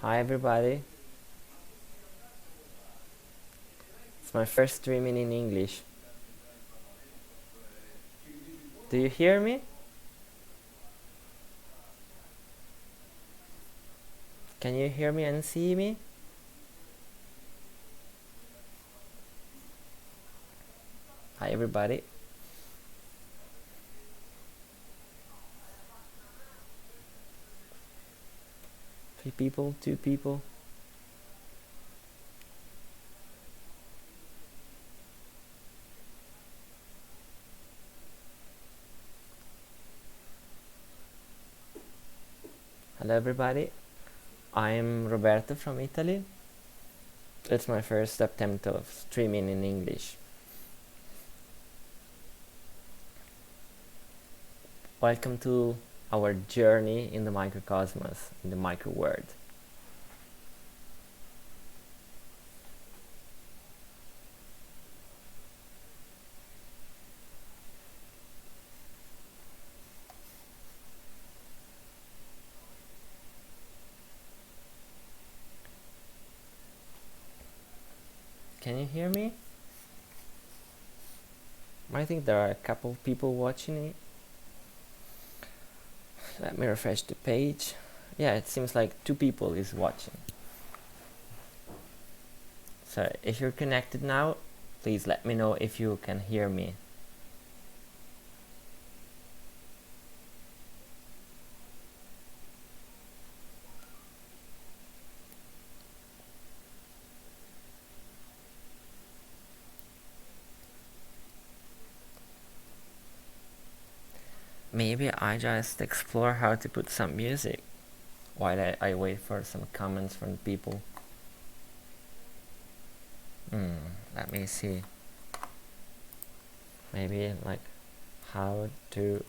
Hi everybody. It's my first streaming in English. Do you hear me? Can you hear me and see me? Hi everybody. 3 people, 2 people. Hello everybody. I'm Roberto from Italy. It's my first attempt of streaming in English. Welcome to our journey in the microcosmos, in the micro world. Can you hear me? I think there are a couple people watching it. Let me refresh the page. Yeah, it seems like 2 people is watching. So if you're connected now, please let me know if you can hear me. Maybe I just explore how to put some music while I wait for some comments from people. Let me see. Maybe like how to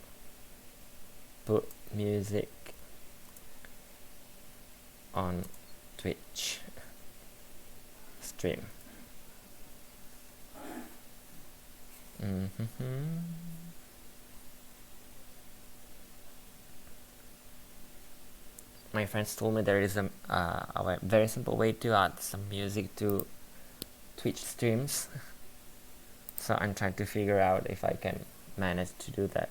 put music on Twitch stream. My friends told me there is a very simple way to add some music to Twitch streams. So I'm trying to figure out if I can manage to do that.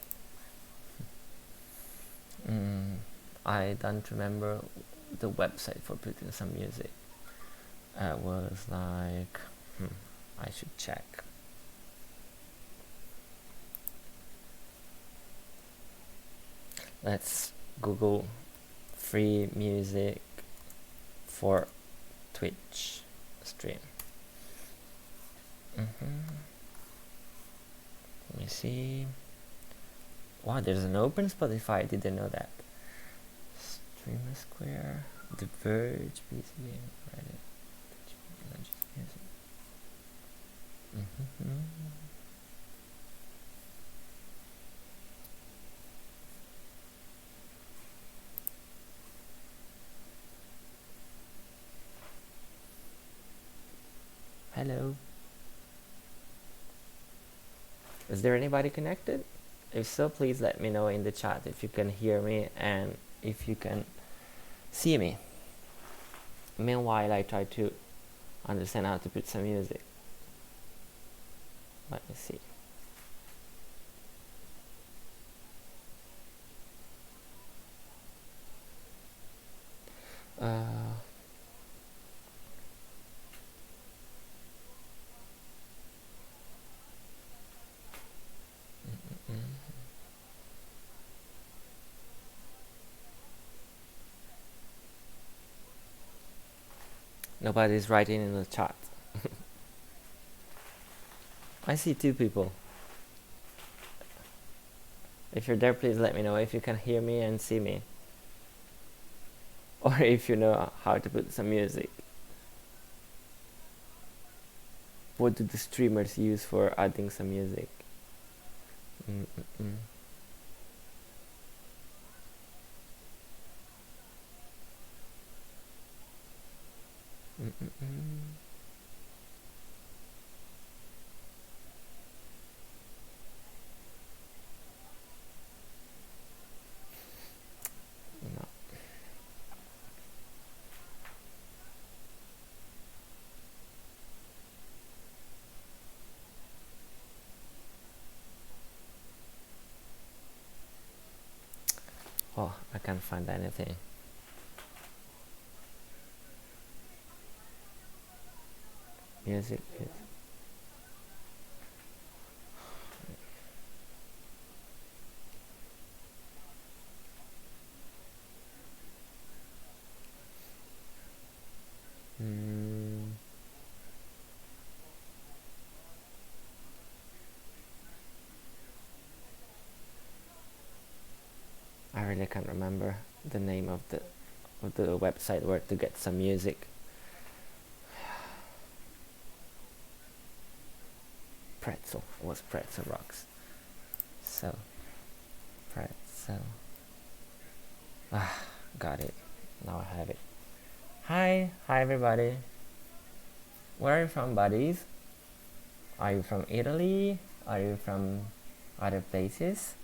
I don't remember the website for putting some music. It was like, I should check. Let's Google free music for Twitch stream. Let me see. Wow, there's an open Spotify. I didn't know that. Streamer Square, The Verge, BCA, Reddit, Music. Hello. Is there anybody connected? If so, please let me know in the chat if you can hear me and if you can see me. Meanwhile, I try to understand how to put some music. Let me see. Nobody's writing in the chat. I see 2 people. If you're there, please let me know if you can hear me and see me. Or if you know how to put some music. What do the streamers use for adding some music? No. Oh, I can't find anything. Music is... I really can't remember the name of the website where to get some music. Pretzel. It was Pretzel Rocks. So, Pretzel. Ah, got it. Now I have it. Hi everybody. Where are you from, buddies? Are you from Italy? Are you from other places?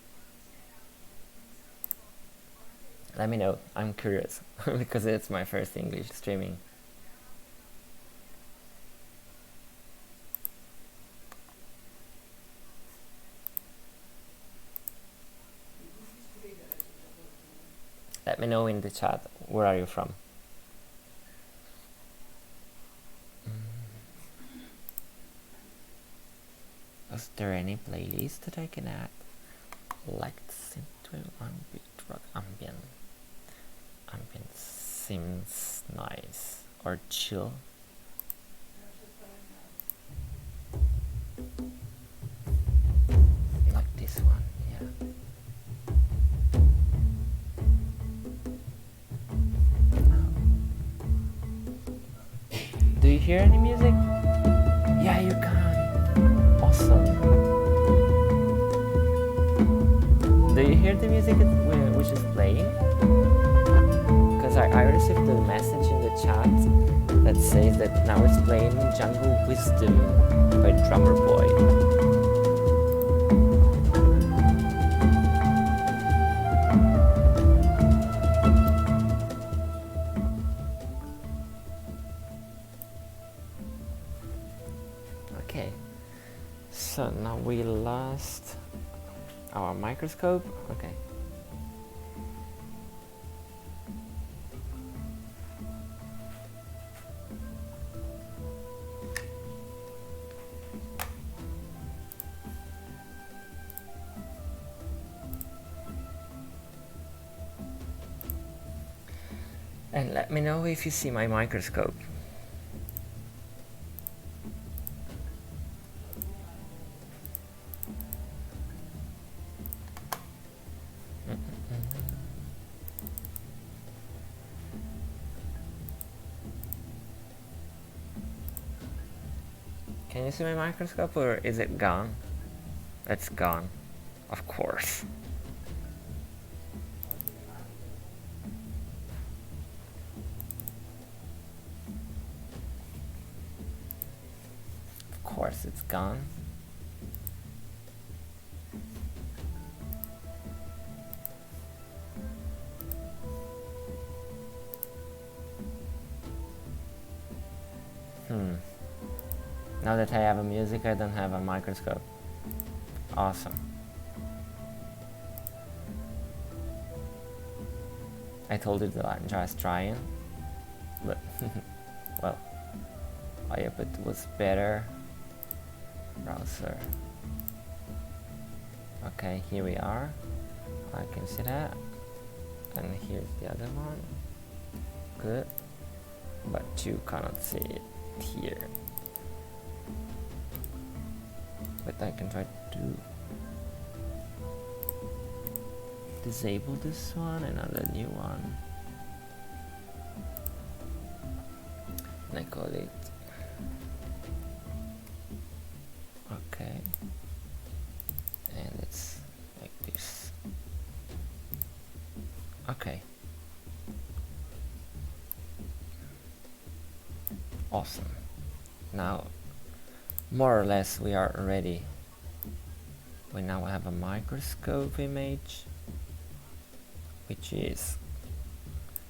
Let me know. I'm curious because it's my first English streaming. Let me know in the chat. Where are you from? Is there any playlist that I can add? Like synth-1 beat rock ambient. Ambient seems nice. Or chill. Like this one, yeah. Do you hear any music? Yeah, you can. Awesome. Do you hear the music which is playing? Because I received a message in the chat that says that now it's playing Jungle Wisdom by Drummer Boy. Okay, so now we lost our microscope. Okay. And let me know if you see my microscope. Can you see my microscope, or is it gone? It's gone, of course. Of course it's gone. Now that I have a music, I don't have a microscope. Awesome. I told you that I'm just trying, but well, I hope it was better. Browser. Okay, here we are. I can see that. And here's the other one. Good. But you cannot see it here. But I can try to disable this one, another new one. And I call it okay, and it's like this. Okay, awesome. Now more or less we are ready. We now have a microscope image, which is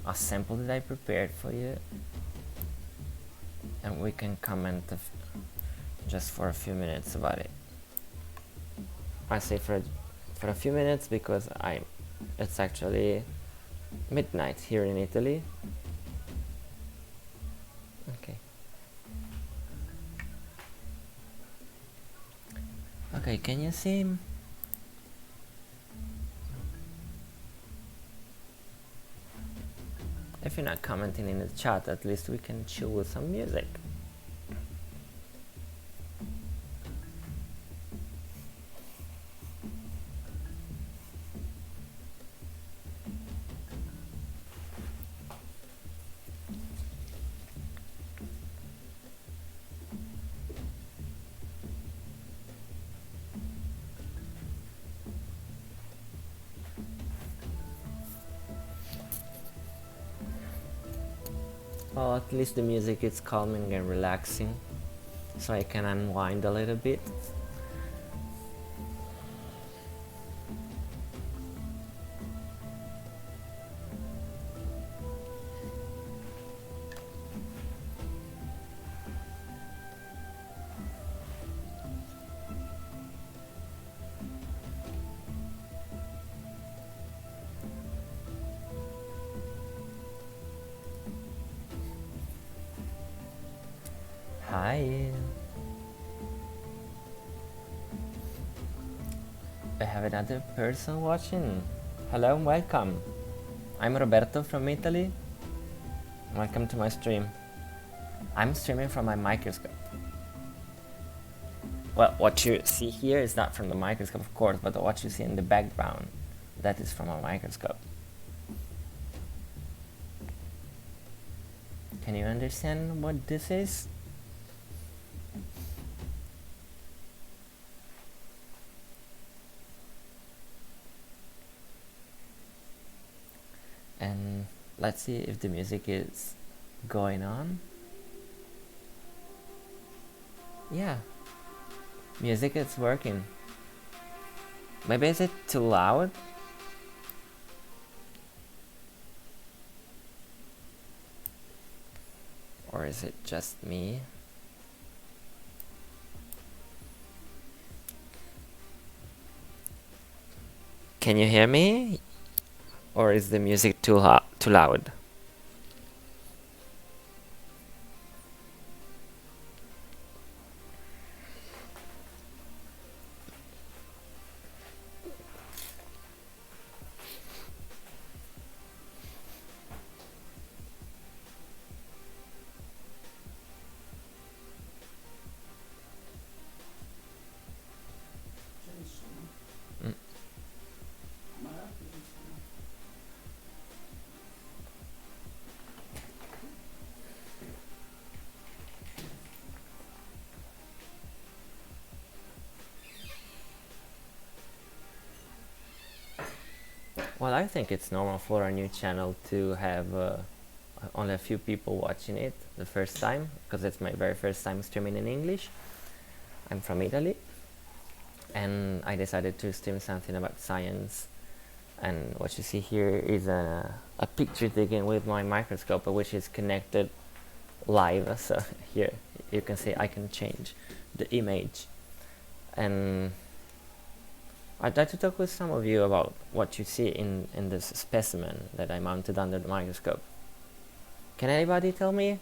a sample that I prepared for you, and we can comment just for a few minutes about it. I say for a few minutes because it's actually midnight here in Italy. Okay. Okay, can you see? If you're not commenting in the chat, at least we can chill with some music. Well, at least the music is calming and relaxing, so I can unwind a little bit. Hi. I have another person watching. Hello and welcome. I'm Roberto from Italy. Welcome to my stream. I'm streaming from my microscope. Well, what you see here is not from the microscope, of course, but what you see in the background, that is from a microscope. Can you understand what this is? And let's see if the music is going on. Yeah, music is working. Maybe is it too loud? Or is it just me? Can you hear me? Or is the music too loud? Well, I think it's normal for a new channel to have only a few people watching it the first time, because it's my very first time streaming in English. I'm from Italy, and I decided to stream something about science. And what you see here is a picture taken with my microscope, which is connected live. So here you can see I can change the image. And I'd like to talk with some of you about what you see in this specimen that I mounted under the microscope. Can anybody tell me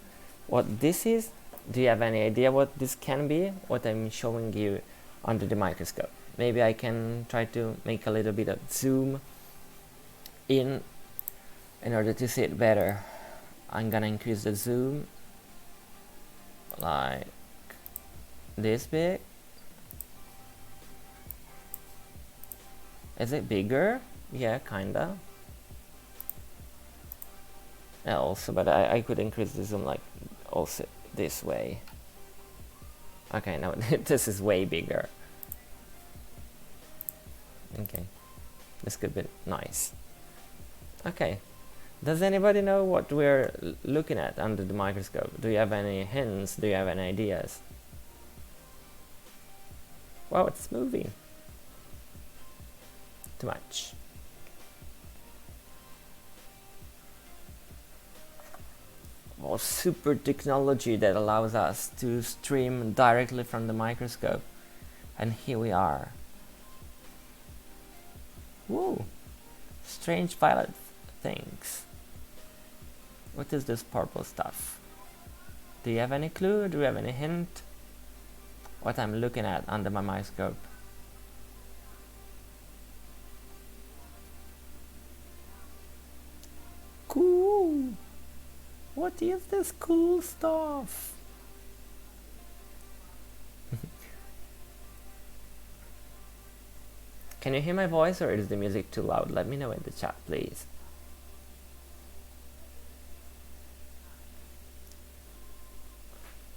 what this is? Do you have any idea what this can be? What I'm showing you under the microscope. Maybe I can try to make a little bit of zoom in order to see it better. I'm gonna increase the zoom like this big. Is it bigger? Yeah, kinda. Yeah, also, but I could increase the zoom like also this way. Okay, now this is way bigger. Okay, this could be nice. Okay, does anybody know what we're looking at under the microscope? Do you have any hints? Do you have any ideas? Wow, it's moving. Too much. Oh, super technology that allows us to stream directly from the microscope. And here we are. Whoa! Strange violet things. What is this purple stuff? Do you have any clue? Do you have any hint? What I'm looking at under my microscope? Cool! What is this cool stuff? Can you hear my voice, or is the music too loud? Let me know in the chat, please.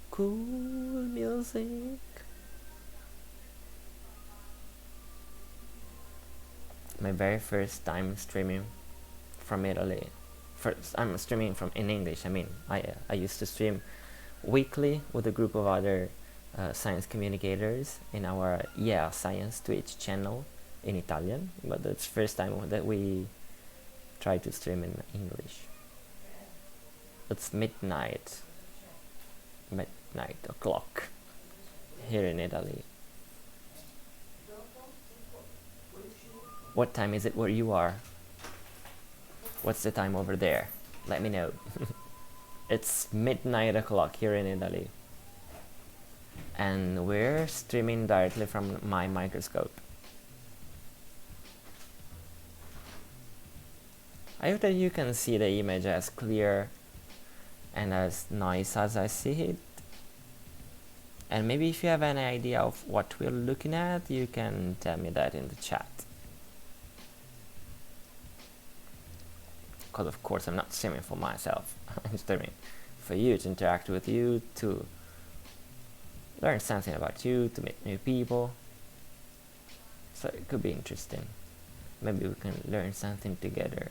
Cool music. My very first time streaming from Italy. First, I'm streaming from in English. I mean, I used to stream weekly with a group of other science communicators in our Science Twitch channel in Italian, but it's first time that we try to stream in English. It's midnight o'clock here in Italy. What time is it where you are? What's the time over there? Let me know. It's midnight o'clock here in Italy, and we're streaming directly from my microscope. I hope that you can see the image as clear and as nice as I see it. And maybe if you have any idea of what we're looking at, you can tell me that in the chat. Because of course I'm not streaming for myself. I'm streaming for you, to interact with you, to learn something about you, to meet new people. So it could be interesting. Maybe we can learn something together.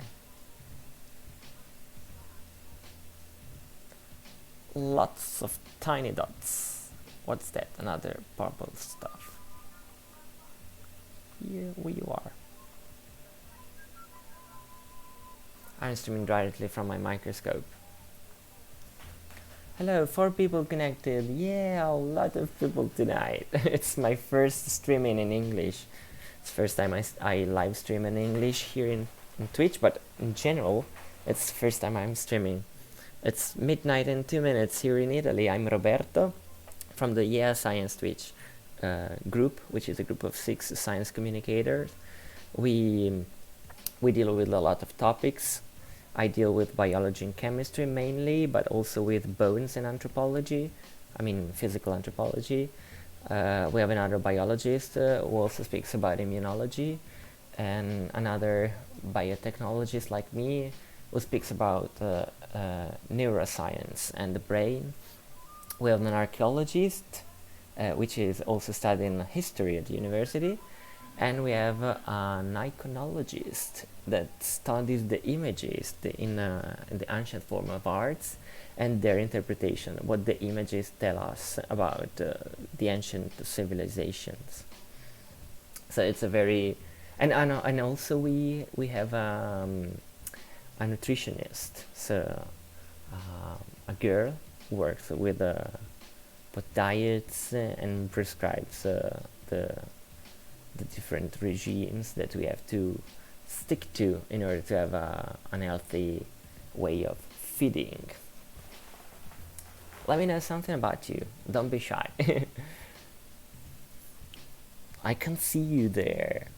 Lots of tiny dots. What's that? Another purple stuff. Here we are. I'm streaming directly from my microscope. Hello, 4 people connected. Yeah, a lot of people tonight. It's my first streaming in English. It's the first time I live stream in English here in Twitch, but in general, it's the first time I'm streaming. It's midnight and 2 minutes here in Italy. I'm Roberto from the Science Twitch group, which is a group of 6 science communicators. We deal with a lot of topics. I deal with biology and chemistry mainly, but also with bones and anthropology. I mean, physical anthropology. We have another biologist who also speaks about immunology, and another biotechnologist like me who speaks about neuroscience and the brain. We have an archaeologist, which is also studying history at the university, and we have an iconologist that studies the images in the ancient form of arts and their interpretation, what the images tell us about the ancient civilizations. So it's a very and also we have a nutritionist, so a girl who works with diets and prescribes the different regimes that we have to stick to in order to have an healthy way of feeding. Let me know something about you. Don't be shy. I can see you there.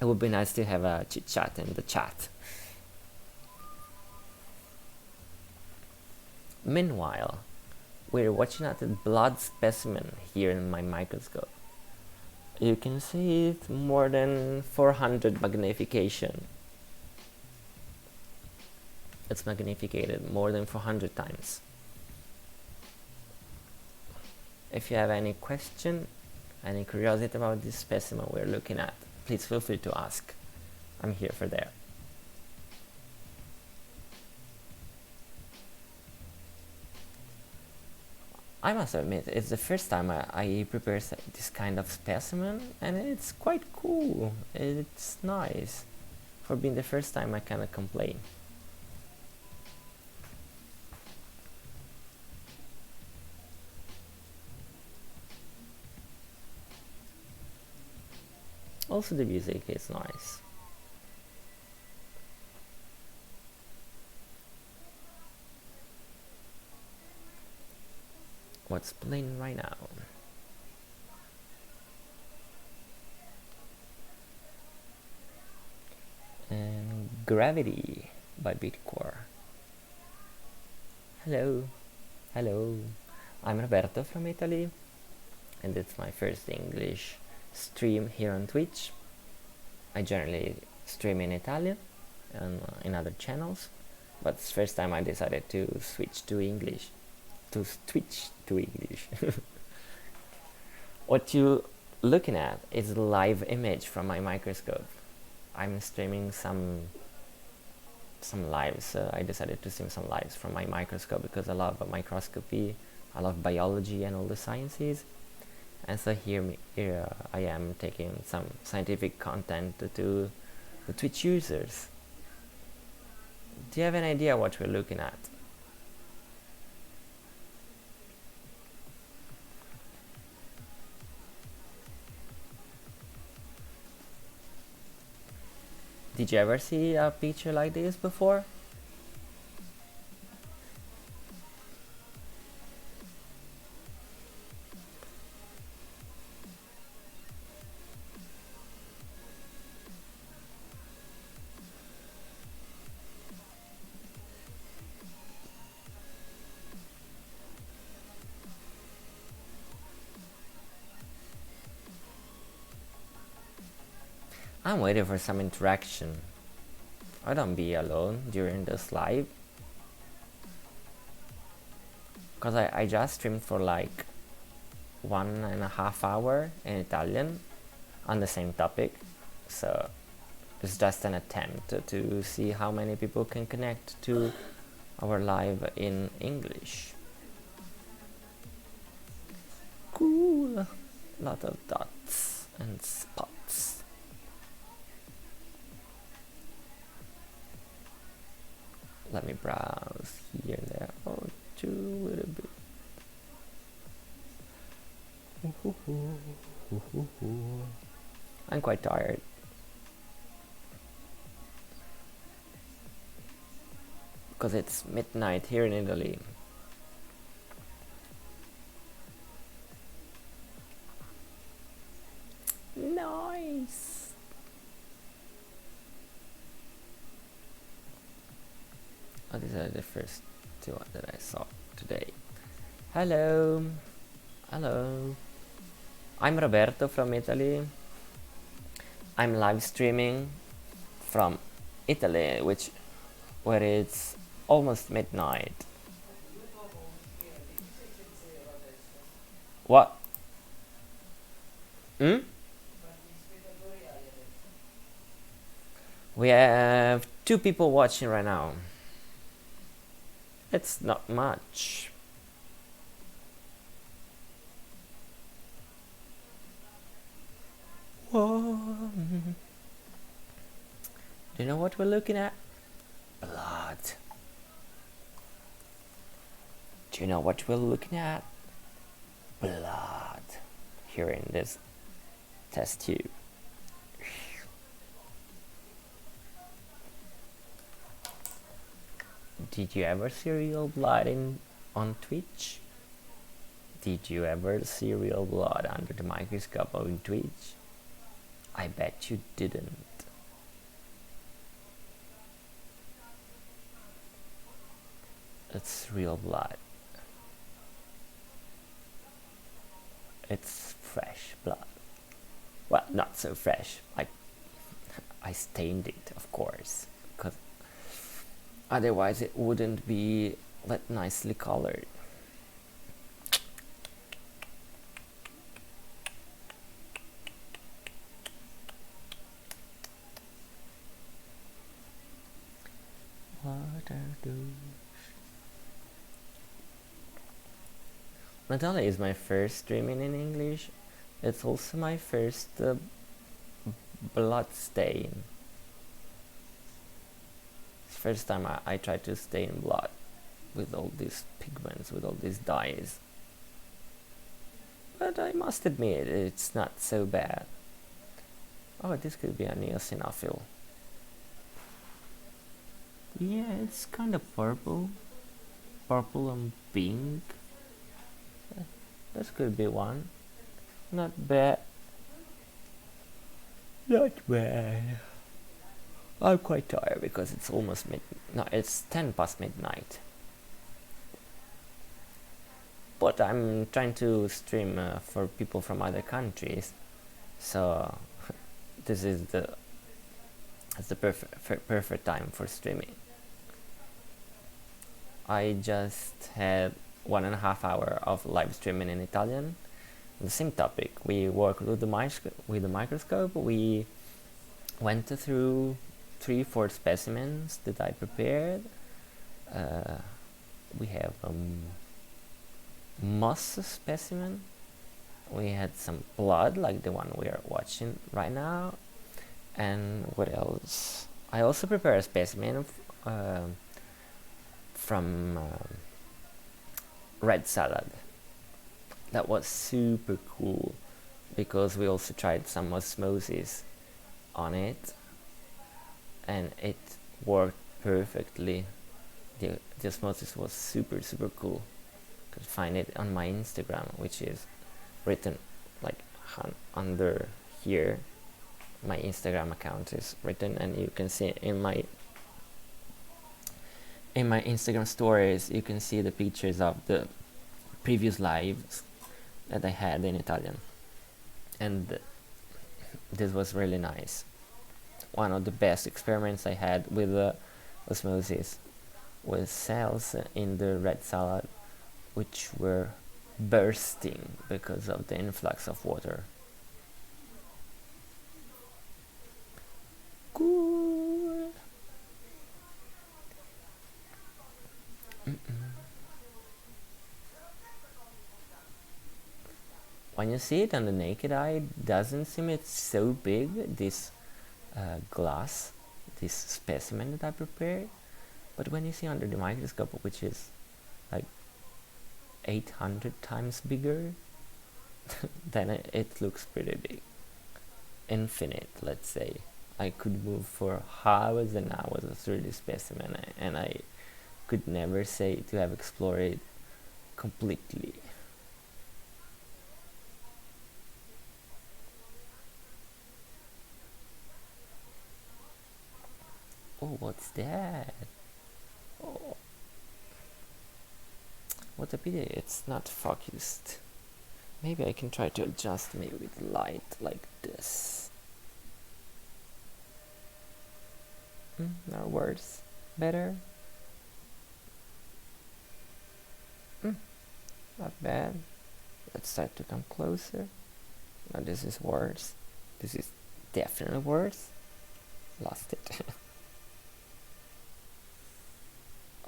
It would be nice to have a chit chat in the chat. Meanwhile, we're watching at a blood specimen here in my microscope. You can see it more than 400 magnification. It's magnificated more than 400 times. If you have any question, any curiosity about this specimen we're looking at, please feel free to ask. I'm here for that. I must admit, it's the first time I prepare this kind of specimen, and it's quite cool. It's nice. For being the first time, I cannot complain. Also, the music is nice. what's playing right now. And Gravity by Bitcore. Hello, hello. I'm Roberto from Italy, and it's my first English stream here on Twitch. I generally stream in Italian and in other channels, but it's the first time I decided to switch to English. To switch to English. What you looking at is a live image from my microscope. I'm streaming some lives. I decided to stream some lives from my microscope because I love microscopy, I love biology and all the sciences. And so here I am taking some scientific content to the Twitch users. Do you have an idea what we're looking at? Did you ever see a picture like this before? I'm waiting for some interaction. I don't be alone during this live. Because I just streamed for like 1.5 hours in Italian on the same topic. So it's just an attempt to see how many people can connect to our live in English. Cool. Lot of dots and spots. Let me browse here and there. Oh, too little bit. I'm quite tired. Because it's midnight here in Italy. Nice. Oh, these are the first two that I saw today. Hello. Hello. I'm Roberto from Italy. I'm live streaming from Italy, where it's almost midnight. What? We have 2 people watching right now. It's not much. Whoa. Do you know what we're looking at? Blood. Do you know what we're looking at? Blood. Here in this test tube. Did you ever see real blood on Twitch? Did you ever see real blood under the microscope on Twitch? I bet you didn't. It's real blood. It's fresh blood. Well, not so fresh. I stained it, of course, because otherwise it wouldn't be that nicely colored. What are those? Not only is my first streaming in English, it's also my first blood stain. It's the first time I try to stain blood with all these pigments, with all these dyes. But I must admit, it's not so bad. Oh, this could be a eosinophil. Yeah, it's kind of purple and pink. This could be one. Not bad. Not bad. I'm quite tired because it's almost no, it's 10 past midnight. But I'm trying to stream for people from other countries, so this is the perfect time for streaming. I just had 1.5 hours of live streaming in Italian. The same topic. We worked with the microscope. We went through 3-4 specimens that I prepared. We have moss specimen. We had some blood, like the one we are watching right now. And what else? I also prepared a specimen from red salad. That was super cool because we also tried some osmosis on it and it worked perfectly. The osmosis was super cool. You could find it on my Instagram, which is written like under here. My Instagram account is written, and you can see in my Instagram stories, you can see the pictures of the previous lives that I had in Italian, and this was really nice. One of the best experiments I had with osmosis with cells in the red salad which were bursting because of the influx of water. Cool. When you see it on the naked eye, it doesn't seem it's so big, this glass, this specimen that I prepared. But when you see under the microscope, which is like 800 times bigger, then it looks pretty big. Infinite, let's say. I could move for hours and hours through this specimen, and I could never say to have explored it completely. Oh, what's that? Oh, what a pity it's not focused. Maybe I can try to adjust maybe with light like this. Or worse. Better. Not bad. Let's start to come closer. Now this is worse. This is definitely worse. Lost it.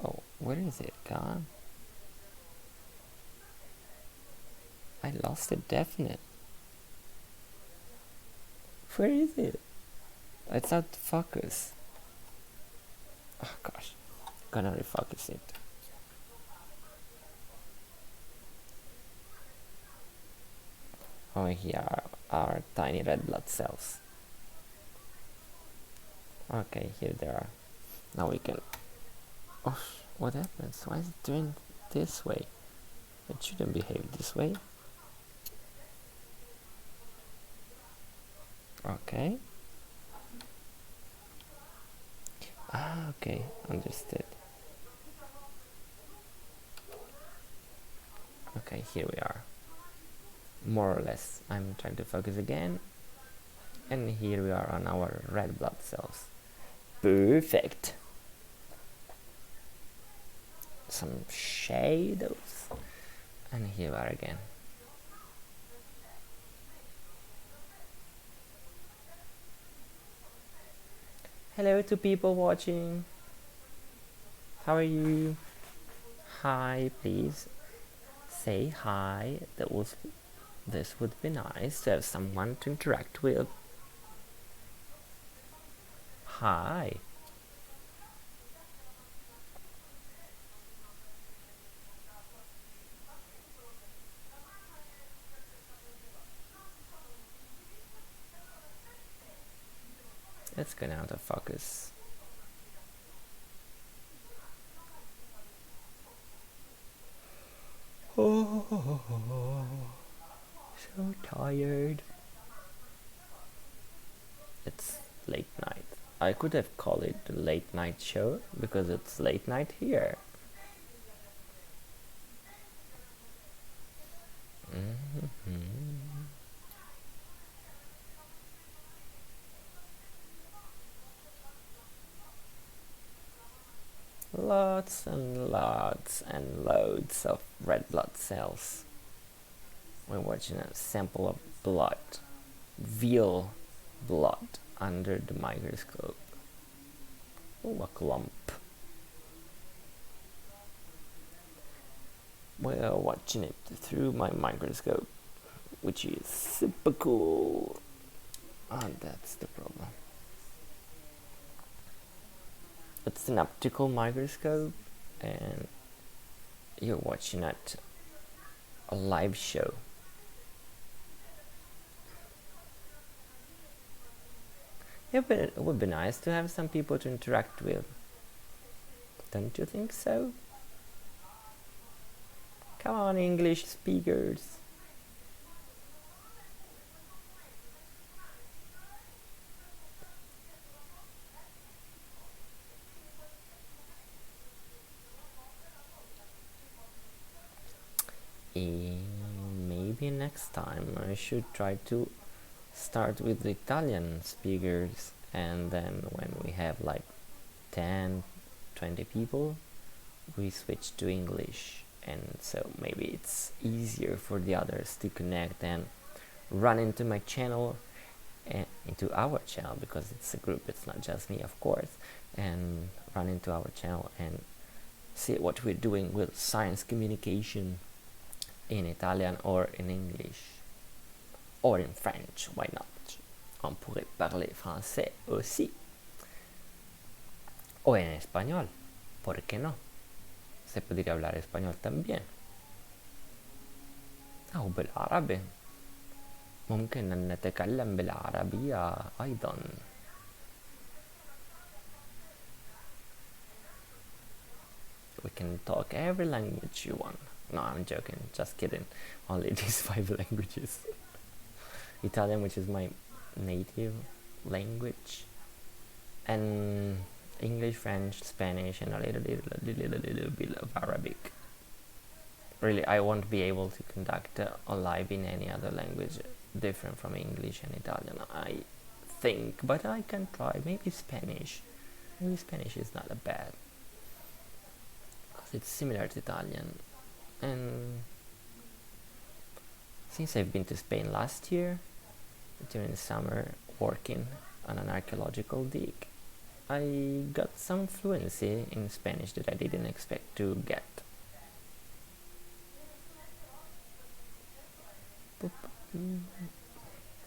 Oh, where is it gone? I lost it definite. Where is it? It's out of focus. Oh gosh. Gonna refocus it. Oh, here are tiny red blood cells. Okay, here they are. Now we can... Oh, what happens? Why is it doing this way? It shouldn't behave this way. Okay. Ah, okay, understood. Okay, here we are. More or less. I'm trying to focus again. And here we are on our red blood cells. Perfect. Some shadows. And here we are again. Hello to people watching. How are you? Hi, please say hi. This would be nice to have someone to interact with. Hi. Let's go out of focus. Oh. So tired. It's late night. I could have called it the late night show because it's late night here. Mm-hmm. Lots and lots and loads of red blood cells. We're watching a sample of blood, veal blood, under the microscope. Oh, a clump. We are watching it through my microscope, which is super cool. And that's the problem. It's an optical microscope, and you're watching at a live show. Yeah, but it would be nice to have some people to interact with. Don't you think so? Come on, English speakers. Maybe next time I should try to start with the Italian speakers, and then when we have like 10, 20 people, we switch to English, and so maybe it's easier for the others to connect and run into my channel and into our channel, because it's a group, it's not just me, of course, and run into our channel and see what we're doing with science communication in Italian or in English or in French. Why not? On pourrait parler français aussi, o en español, ¿por qué no? Se podría hablar español también. أو بالعربي. ممكن أن نتكلم بالعربية أيضا. We can talk every language you want. No, I'm joking, just kidding. Only these 5 languages. Italian, which is my native language, and English, French, Spanish, and a little bit of Arabic. Really, I won't be able to conduct a live in any other language different from English and Italian, I think, but I can try. Maybe Spanish. Maybe Spanish is not a bad, because it's similar to Italian. And since I've been to Spain last year during the summer working on an archaeological dig, I got some fluency in Spanish that I didn't expect to get.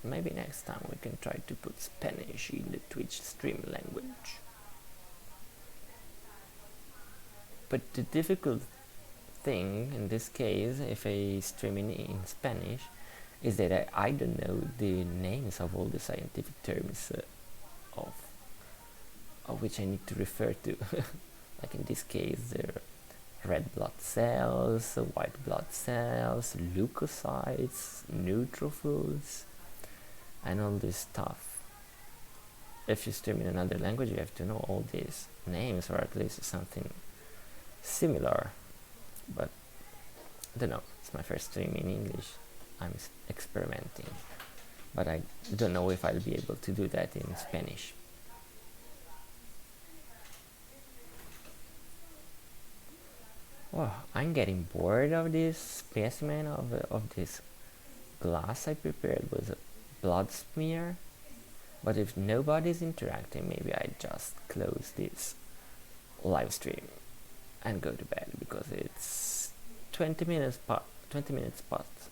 Maybe next time we can try to put Spanish in the Twitch stream language. But the difficult thing in this case, if I stream in Spanish, is that I don't know the names of all the scientific terms of which I need to refer to. Like in this case, there are red blood cells, white blood cells, leukocytes, neutrophils, and all this stuff. If you stream in another language, you have to know all these names, or at least something similar. But I don't know, it's my first stream in English. I'm experimenting, but I don't know if I'll be able to do that in Spanish. Oh, I'm getting bored of this specimen of this glass I prepared with a blood smear. But if nobody's interacting, maybe I just close this live stream and go to bed, because it's 20 minutes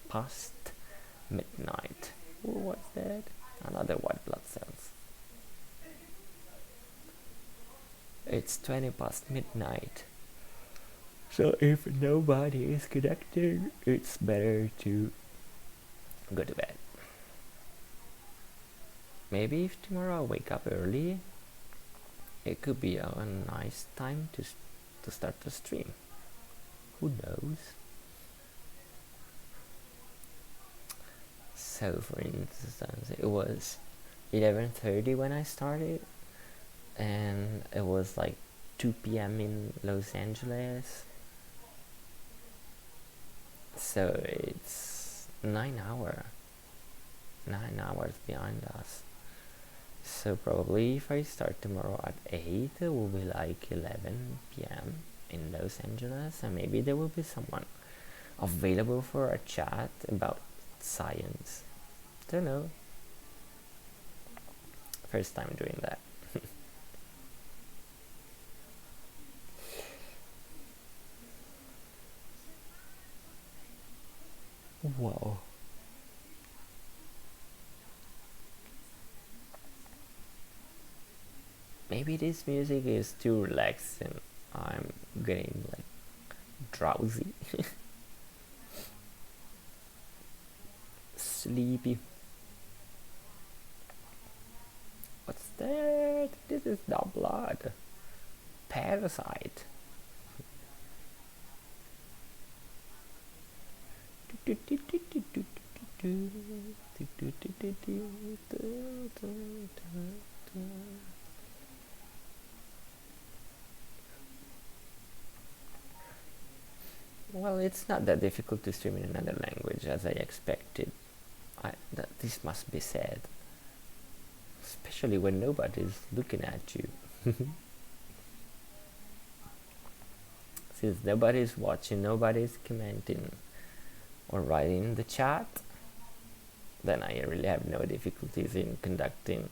past midnight. Ooh, what's that? Another white blood cells. It's 20 past midnight. So if nobody is connected, it's better to go to bed. Maybe if tomorrow I wake up early, it could be a nice time to start the stream. Who knows? So for instance, it was 11:30 when I started, and it was like 2 p.m. in Los Angeles. So it's 9 hours behind us. So probably if I start tomorrow at 8, it will be like 11 p.m. in Los Angeles, and maybe there will be someone available for a chat about science. Don't know. First time doing that. Whoa. Maybe this music is too relaxing. I'm getting like drowsy. Sleepy. What's that? This is not blood. Parasite. Well, it's not that difficult to stream in another language as I expected. This must be said. Especially when nobody's looking at you. Since nobody's watching, nobody's commenting or writing in the chat, then I really have no difficulties in conducting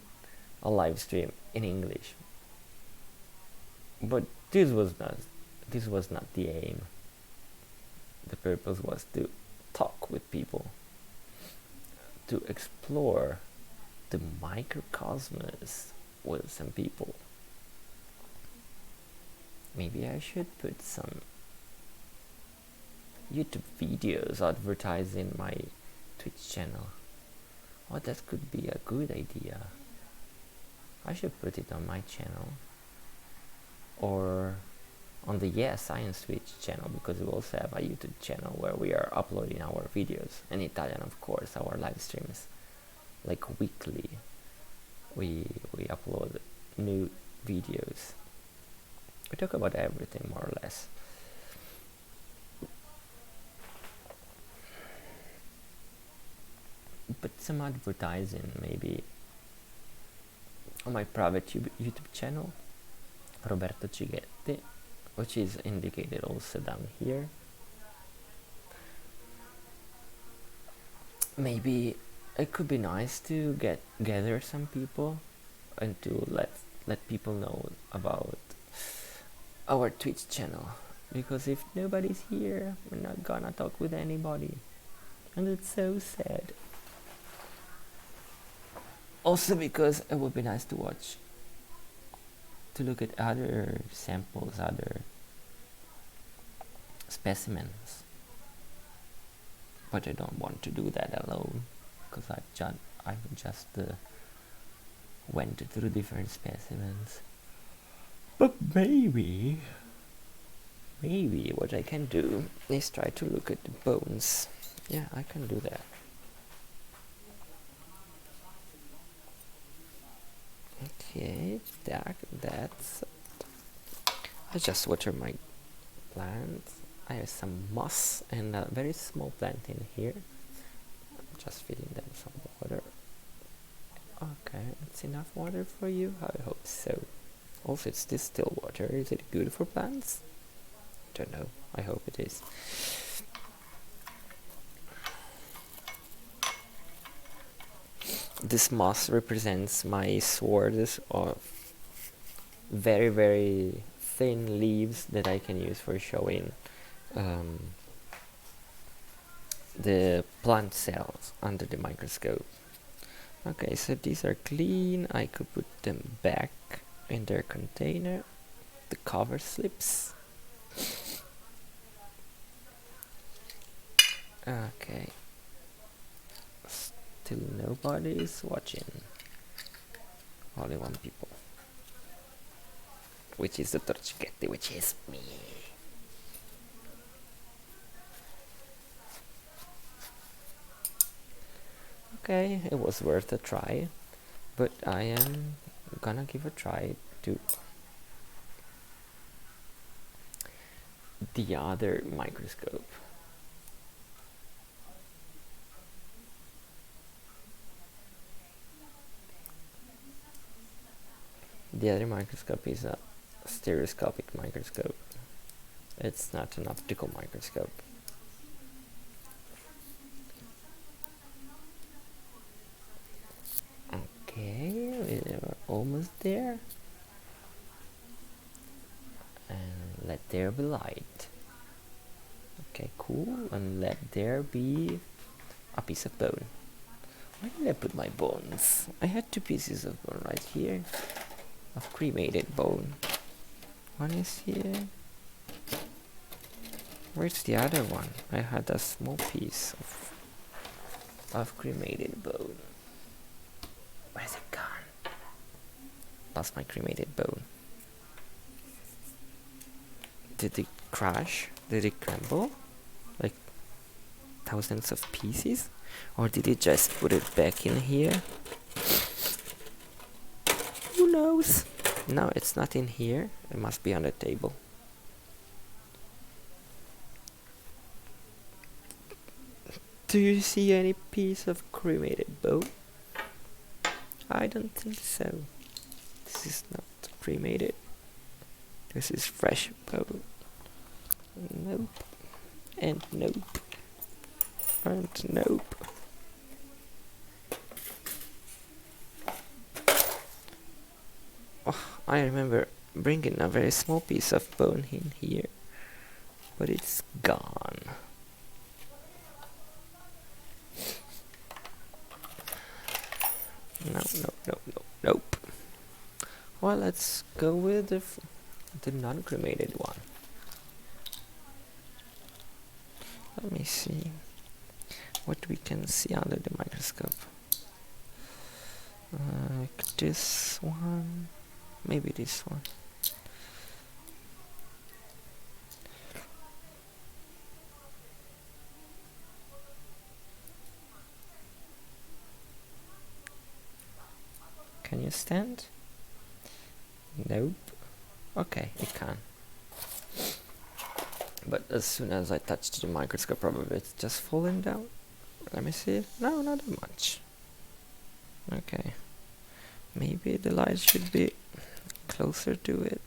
a live stream in English. But this was not the aim. The purpose was to talk with people, to explore the microcosmos with some people. Maybe I should put some YouTube videos advertising my Twitch channel. Oh, that could be a good idea. I should put it on my channel, or on the Science Twitch channel, because we also have a YouTube channel where we are uploading our videos, in Italian of course, our live streams, like weekly. We upload new videos. We talk about everything more or less. But some advertising maybe on my private YouTube channel, Roberto Cighetti, which is indicated also down here. Maybe it could be nice to gather some people and to let people know about our Twitch channel, because if nobody's here, we're not gonna talk with anybody, and it's so sad. Also because it would be nice to look at other samples, other specimens, but I don't want to do that alone, because I just went through different specimens. But maybe what I can do is try to look at the bones. Yeah, I can do that. Okay, that's. I just water my plants. I have some moss and a very small plant in here. I'm just feeding them some water. Okay, it's enough water for you? I hope so. Also, it's distilled water. Is it good for plants? Don't know. I hope it is. This moss represents my swords of very, very thin leaves that I can use for showing the plant cells under the microscope. Okay, so these are clean. I could put them back in their container. The cover slips. Okay. Still nobody is watching. Only one people. Which is Dr. Cicchetti, which is me. Okay, it was worth a try, but I am gonna give a try to the other microscope. The other microscope is a stereoscopic microscope. It's not an optical microscope. Okay, we're almost there. And let there be light. Okay, cool. And let there be a piece of bone. Where did I put my bones? I had 2 pieces of bone right here. Of cremated bone. One is here. Where's the other one? I had a small piece of cremated bone. Where's it gone? Lost my cremated bone. Did it crash? Did it crumble? Like thousands of pieces? Or did it just put it back in here? Who knows? No, it's not in here. It must be on the table. Do you see any piece of cremated bone? I don't think so. This is not cremated. This is fresh bone. Nope. And nope. And nope. Oh, I remember bringing a very small piece of bone in here, but it's gone. Nope. Well, let's go with the non-cremated one. Let me see what we can see under the microscope. Like this one, maybe this one. Can you stand? Nope. Okay, it can. But as soon as I touched the microscope, probably it's just falling down. Let me see. No, not that much. Okay. Maybe the light should be closer to it.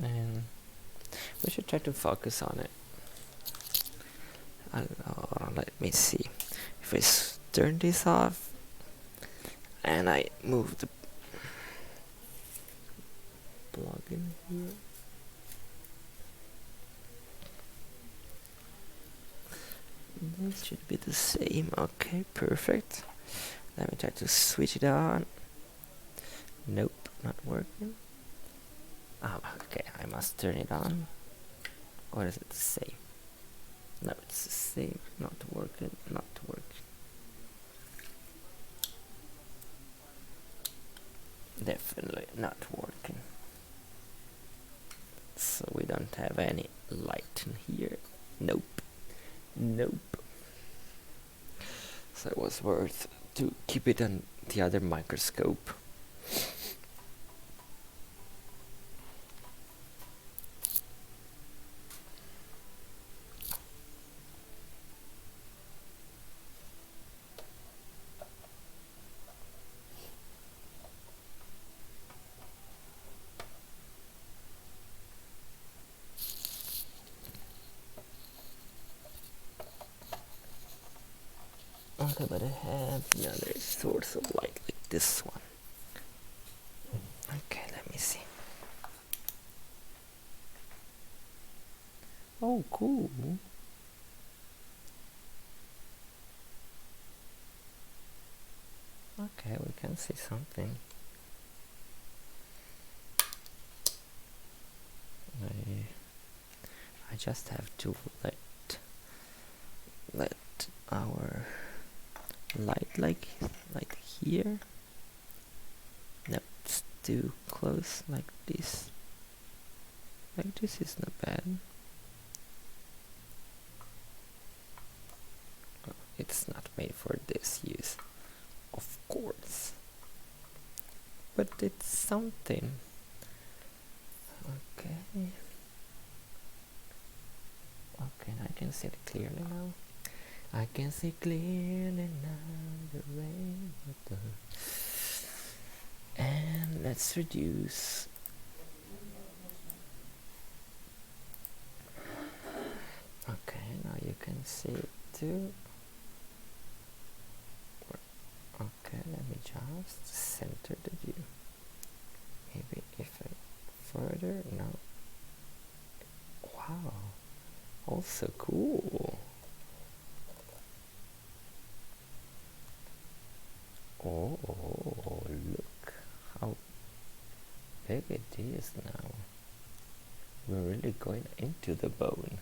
And we should try to focus on it. Let me see. If I turn this off and I move the plug in here. This should be the same. Okay, perfect. Let me try to switch it on. Nope, not working. Oh, okay, I must turn it on. Or is it the same? No, it's the same. Not working, not working. Definitely not working. So we don't have any light in here. Nope. So it was worth to keep it on the other microscope. Okay, but I have another source of light like this one. Okay, let me see. Oh, cool. Okay, we can see something. I just have to let our light like here. No, it's too close like this. Like this is not bad. It's not made for this use, of course, but it's something. Okay. Okay, I can see it clearly now. I can see clearly now the rainbow. And let's reduce. Okay, now you can see it too. Okay, let me just center the view. Maybe if I further, no. Wow, also cool. Oh, look how big it is now. We're really going into the bone.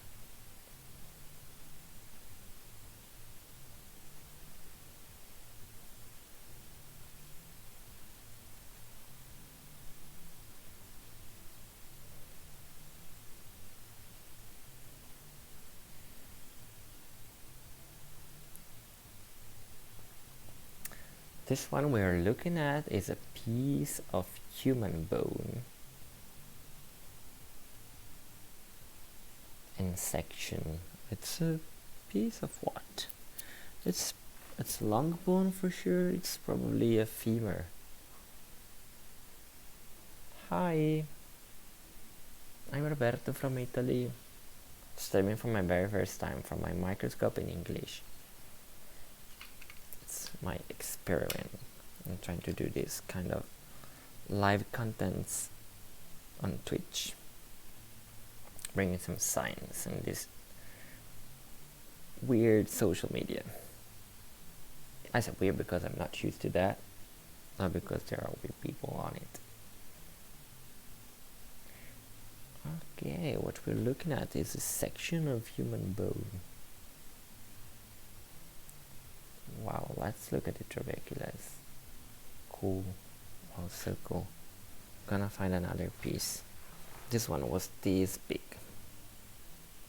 This one we're looking at is a piece of human bone in section. It's a piece of what? It's long bone for sure. It's probably a femur. Hi, I'm Roberto from Italy, streaming for my very first time from my microscope in English. It's my experiment. I'm trying to do this kind of live contents on Twitch, bringing some science and this weird social media. I said weird because I'm not used to that, not because there are weird people on it. Okay, what we're looking at is a section of human bone. Wow, let's look at the trabeculus. Cool. Wow, so cool. Gonna find another piece. This one was this big.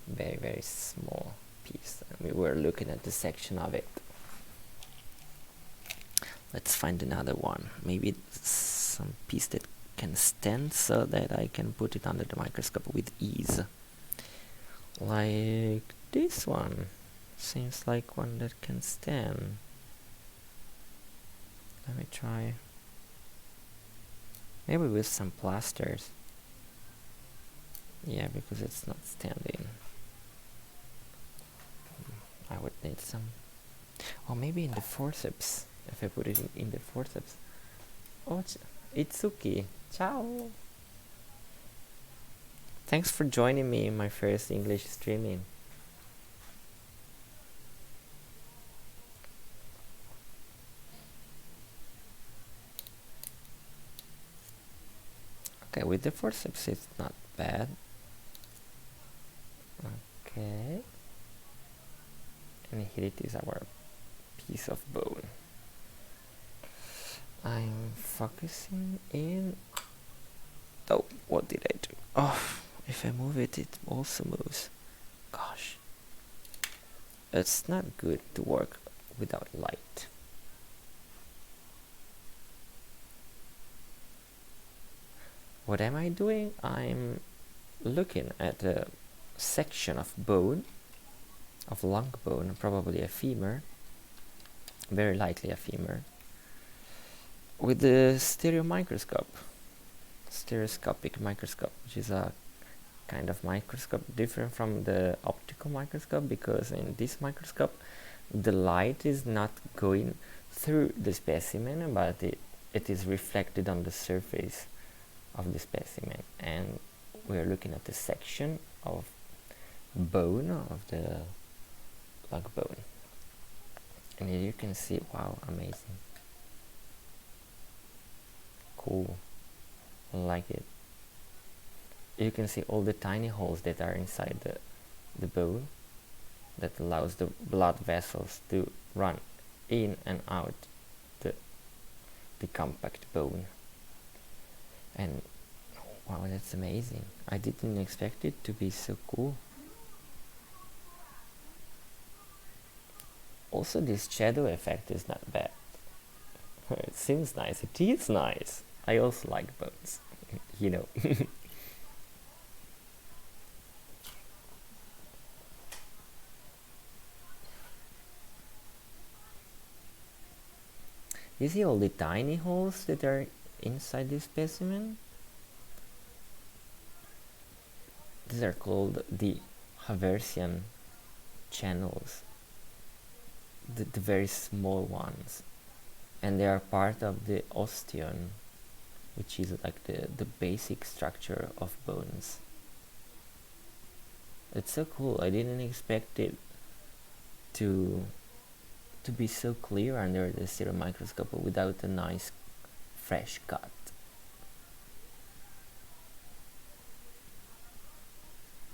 Very, very small piece. And we were looking at the section of it. Let's find another one. Maybe some piece that can stand so that I can put it under the microscope with ease. Like this one. Seems like one that can stand. Let me try. Maybe with some plasters. Yeah, because it's not standing. I would need some. Or maybe in the forceps. If I put it in the forceps. Oh, Itsuki. Ciao. Thanks for joining me in my first English streaming. Okay, with the forceps it's not bad. Okay. And here it is, our piece of bone. I'm focusing in. Oh, what did I do? Oh, if I move it, it also moves. Gosh. It's not good to work without light. What am I doing? I'm looking at a section of bone, of long bone, probably a femur, very likely a femur, with the stereoscopic microscope, which is a kind of microscope different from the optical microscope, because in this microscope the light is not going through the specimen, but it is reflected on the surface of the specimen, and we are looking at the section of bone of the long bone. And here you can see, wow, amazing, cool, I like it. You can see all the tiny holes that are inside the bone that allows the blood vessels to run in and out the compact bone. And Wow, that's amazing. I didn't expect it to be so cool. Also, this shadow effect is not bad. It seems nice. It is nice. I also like bones, you know. You see all the tiny holes that are inside this specimen? These are called the Haversian channels, the very small ones. And they are part of the osteon, which is like the basic structure of bones. It's so cool. I didn't expect it to be so clear under the stereo microscope without a nice fresh cut.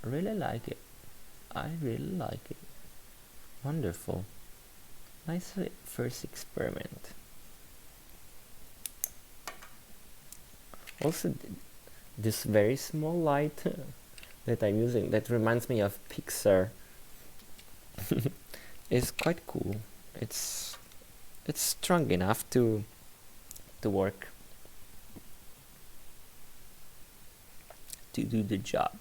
I really like it. I really like it. Wonderful. Nice first experiment. Also, this very small light that I'm using, that reminds me of Pixar, is quite cool. It's strong enough to work, to do the job.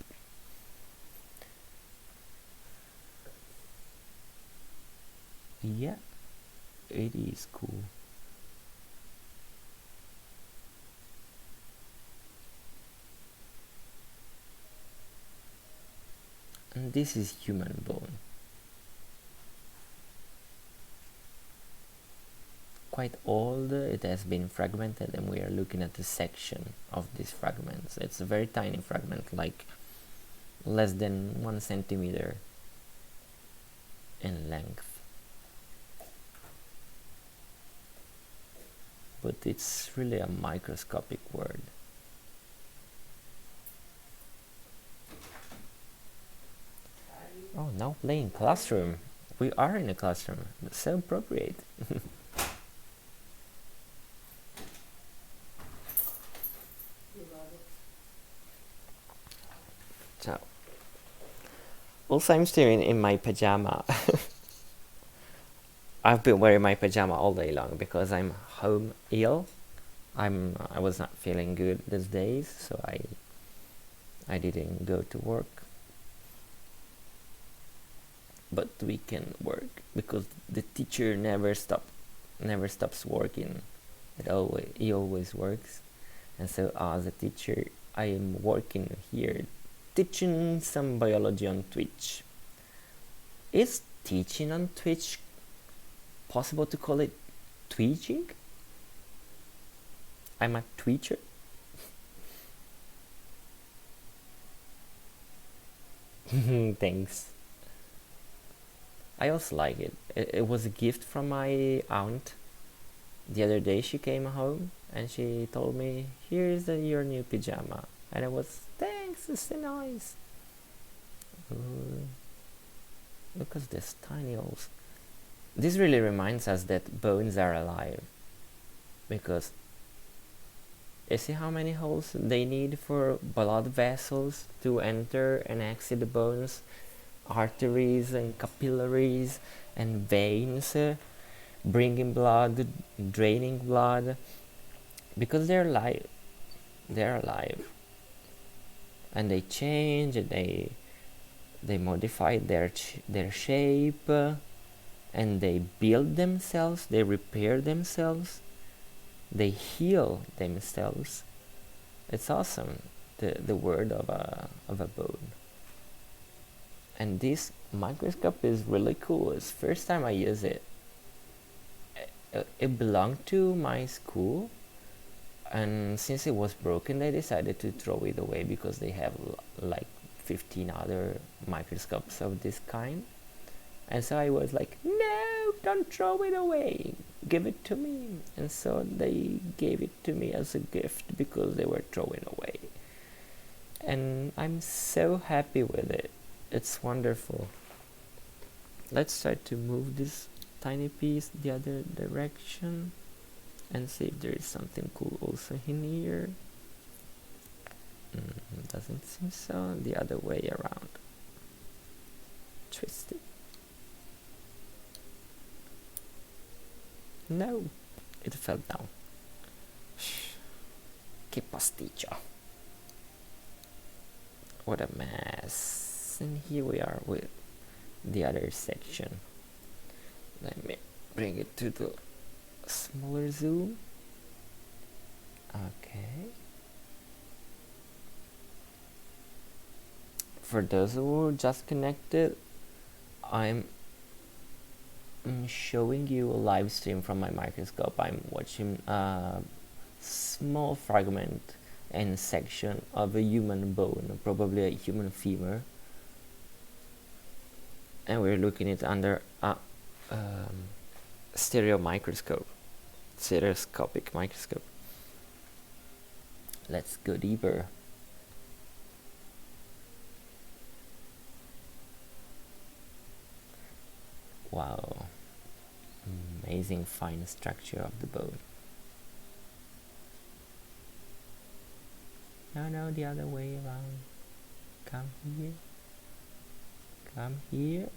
Yeah, it is cool. And this is human bone. Quite old, it has been fragmented, and we are looking at a section of these fragments. It's a very tiny fragment, like less than 1 centimeter in length. But it's really a microscopic word. Oh, now playing classroom. We are in a classroom. That's so appropriate. So, also I'm still in my pajama. I've been wearing my pajama all day long because I'm home ill. I was not feeling good these days, so I didn't go to work. But we can work because the teacher never stops working. He always works, and so as a teacher, I am working here, teaching some biology on Twitch. Is teaching on Twitch possible to call it tweaching? I'm a tweacher. Thanks. I also like it. It was a gift from my aunt. The other day she came home and she told me, "Here's your new pajama," and I was, "Thanks, it's so nice." Ooh, look at this tiny holes. This really reminds us that bones are alive, because you see how many holes they need for blood vessels to enter and exit the bones, arteries and capillaries and veins, bringing blood, draining blood, because they're alive. They're alive, and they change. They modify their shape, and they build themselves. They repair themselves. They heal themselves. It's awesome. The word of a bone. And this microscope is really cool. It's the first time I use it. It belonged to my school, and since it was broken, they decided to throw it away because they have like 15 other microscopes of this kind. And so I was like, "No, don't throw it away, give it to me." And so they gave it to me as a gift because they were throwing away, and I'm so happy with it. It's wonderful. Let's try to move this tiny piece the other direction and see if there is something cool also in here. Doesn't seem so. The other way around. Twist it. No, it fell down. Que pasticcio. What a mess. And here we are with the other section. Let me bring it to the smaller zoom. Okay. For those who are just connected, I'm showing you a live stream from my microscope. I'm watching a small fragment and section of a human bone, probably a human femur, and we're looking at it under a stereoscopic microscope. Let's go deeper. Wow, amazing fine structure of the bone. No, the other way around. Come here. Come here.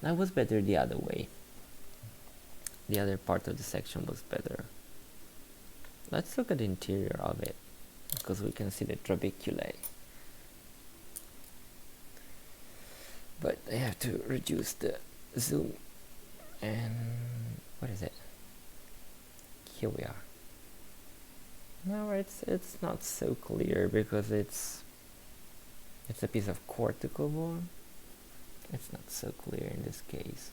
That was better the other way. The other part of the section was better. Let's look at the interior of it, because we can see the trabeculae. But I have to reduce the zoom. And what is it? Here we are. No, it's not so clear because it's a piece of cortical bone. It's not so clear in this case.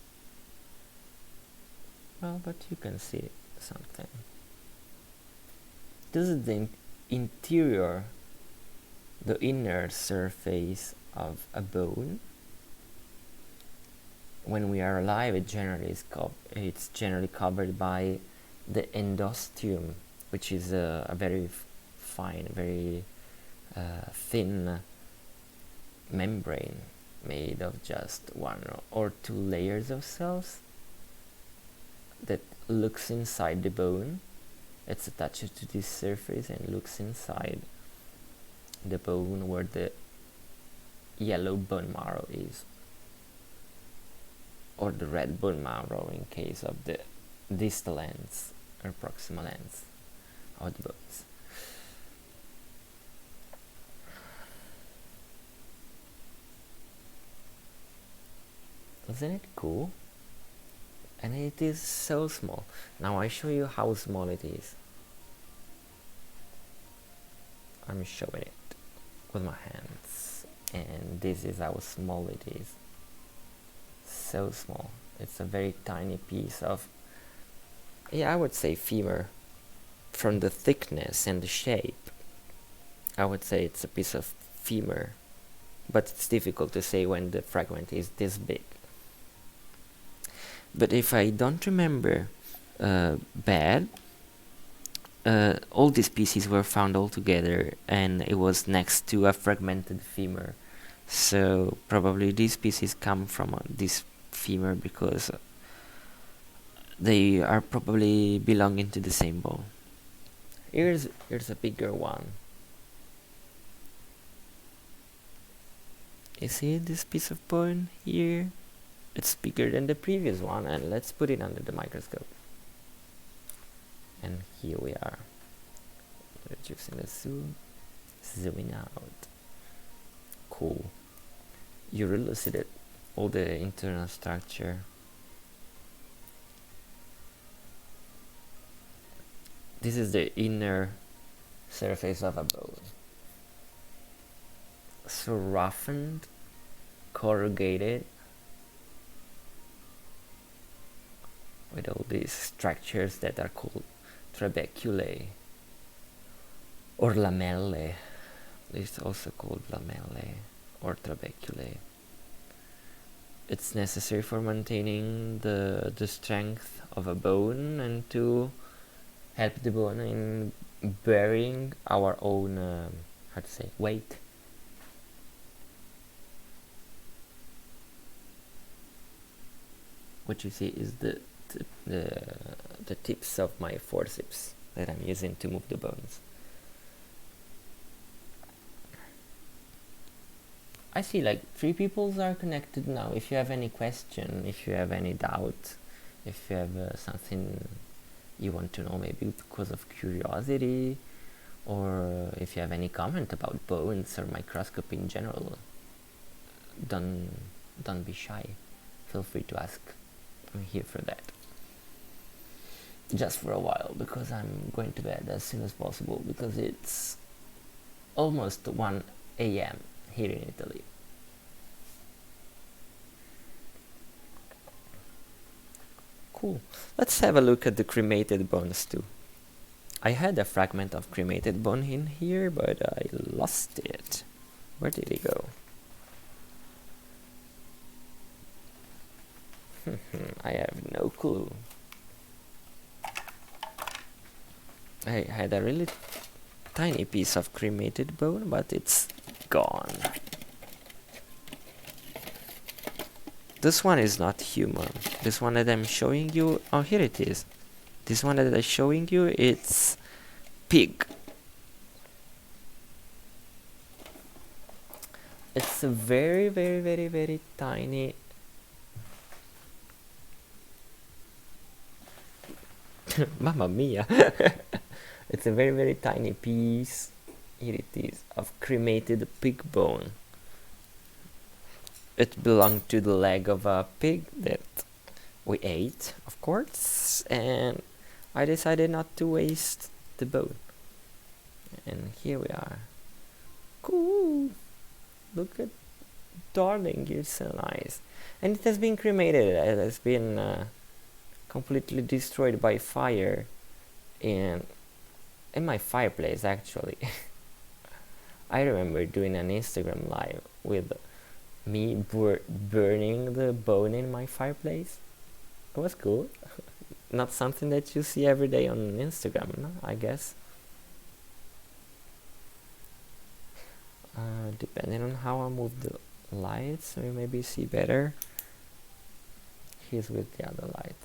Well, but you can see something. This is the interior, the inner surface of a bone. When we are alive, it's generally covered by the endosteum, which is a very fine, very thin membrane made of just one or two layers of cells that looks inside the bone. It's attached to this surface and looks inside the bone where the yellow bone marrow is, or the red bone marrow in case of the distal ends or proximal ends of the bones. Isn't it cool? And it is so small. Now I show you how small it is. I'm showing it with my hands, and this is how small it is. So small. It's a very tiny piece of, I would say femur. From the thickness and the shape, I would say it's a piece of femur, but it's difficult to say when the fragment is this big. But if I don't remember bad, all these pieces were found all together, and it was next to a fragmented femur. So probably these pieces come from this femur because they are probably belonging to the same bone. Here's a bigger one. You see this piece of bone here? It's bigger than the previous one, and let's put it under the microscope. And here we are. Reducing the zoom, zooming out. Cool. You elucidate all the internal structure. This is the inner surface of a bone. So roughened, corrugated, with all these structures that are called trabeculae or lamellae. It's also called lamellae or trabeculae. It's necessary for maintaining the strength of a bone and to help the bone in burying our own how to say, weight. What you see is the tips of my forceps that I'm using to move the bones. I see like 3 people are connected now. If you have any question, if you have any doubt, if you have something you want to know, maybe because of curiosity, or if you have any comment about bones or microscopy in general, don't be shy. Feel free to ask. I'm here for that. Just for a while, because I'm going to bed as soon as possible, because it's almost 1 a.m. here in Italy. Cool. Let's have a look at the cremated bones too. I had a fragment of cremated bone in here, but I lost it. Where did it go? I have no clue. I had a really tiny piece of cremated bone, but it's gone. This one is not human. This one that I'm showing you, oh, here it is. This one that I'm showing you, it's pig. It's a very, very, very, very tiny Mamma mia! It's a very, very tiny piece, here it is, of cremated pig bone. It belonged to the leg of a pig that we ate, of course, and I decided not to waste the bone. And here we are. Cool! Look at darling, you're so nice. And it has been cremated, it has been completely destroyed by fire in my fireplace, actually. I remember doing an Instagram live with me burning the bone in my fireplace. It was cool. Not something that you see every day on Instagram, no? I guess. Depending on how I move the lights, we maybe see better. Here's with the other light.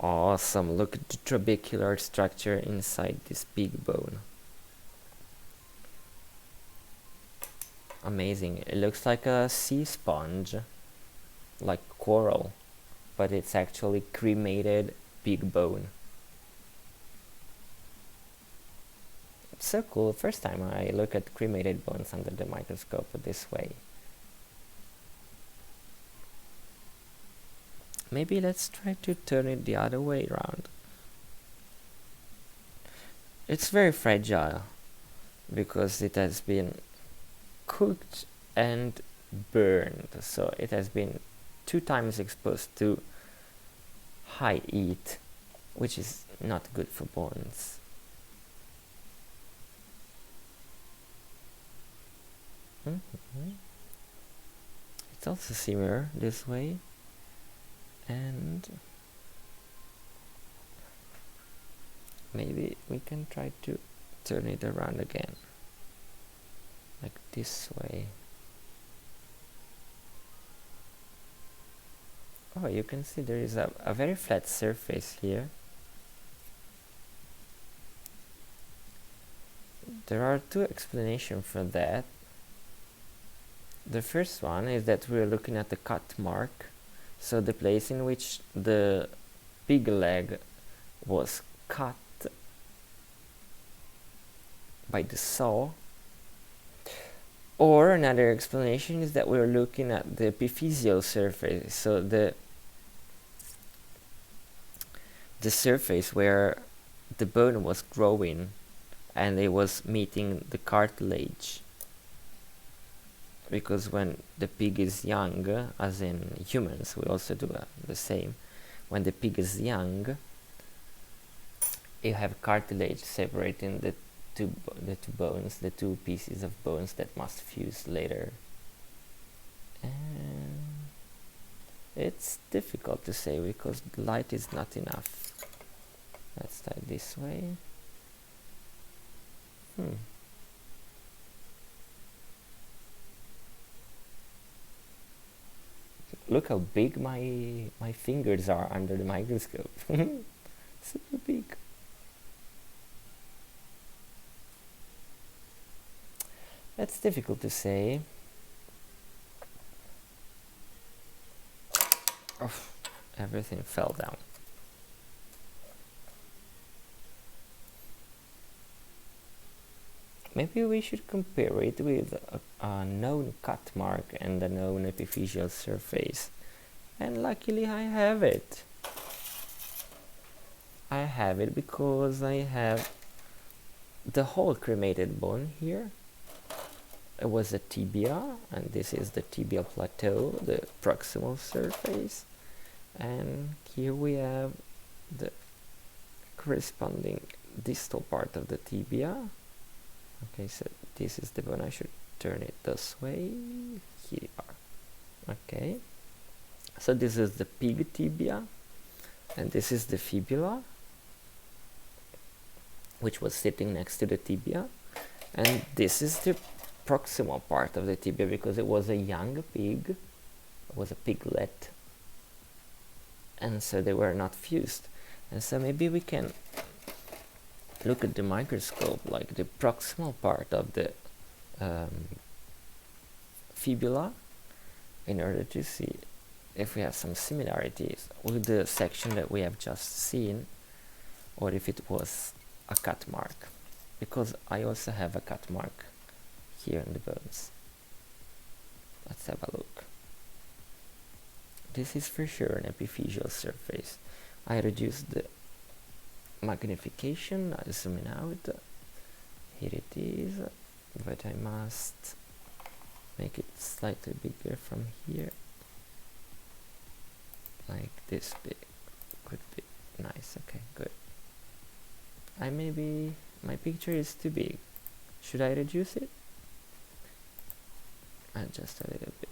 Awesome, look at the trabecular structure inside this pig bone. Amazing, it looks like a sea sponge, like coral, but it's actually cremated pig bone. It's so cool, first time I look at cremated bones under the microscope this way. Maybe let's try to turn it the other way around. It's very fragile because it has been cooked and burned, so it has been 2 times exposed to high heat, which is not good for bones. It's also similar this way. And maybe we can try to turn it around again, like this way. Oh, you can see there is a very flat surface here. There are 2 explanations for that. The first one is that we're looking at the cut mark. So the place in which the pig leg was cut by the saw. Or another explanation is that we're looking at the epiphyseal surface, so the surface where the bone was growing and it was meeting the cartilage. Because when the pig is young, as in humans, we also do the same. When the pig is young, you have cartilage separating the two bones, the 2 pieces of bones that must fuse later. And it's difficult to say because the light is not enough. Let's try this way. look how big my fingers are under the microscope. Super big. That's difficult to say. Oh, everything fell down. Maybe we should compare it with a known cut mark and a known epiphyseal surface. And luckily I have it. I have it because I have the whole cremated bone here. It was a tibia, and this is the tibial plateau, the proximal surface. And here we have the corresponding distal part of the tibia. Okay, so this is the bone. I should turn it this way. Here you are. Okay, so this is the pig tibia, and this is the fibula, which was sitting next to the tibia, and this is the proximal part of the tibia because it was a young pig, it was a piglet, and so they were not fused. And so maybe we can look at the microscope like the proximal part of the fibula in order to see if we have some similarities with the section that we have just seen, or if it was a cut mark, because I also have a cut mark here in the bones. Let's have a look. This is for sure an epiphyseal surface. I reduced the magnification, I zoom in out. Here it is, but I must make it slightly bigger from here. Like this big could be nice. Okay, good. My picture is too big. Should I reduce it? Just a little bit.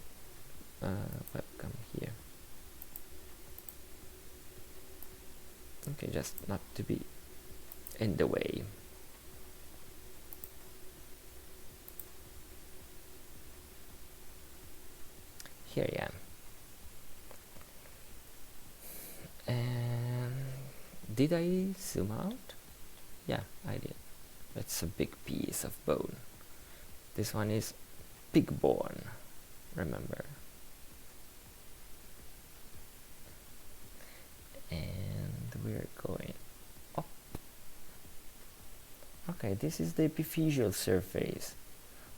Come here. Okay, just not to be in the way. Here I am. And did I zoom out? Yeah, I did. That's a big piece of bone. This one is pig bone, remember. And we're going up. Okay, this is the epiphyseal surface,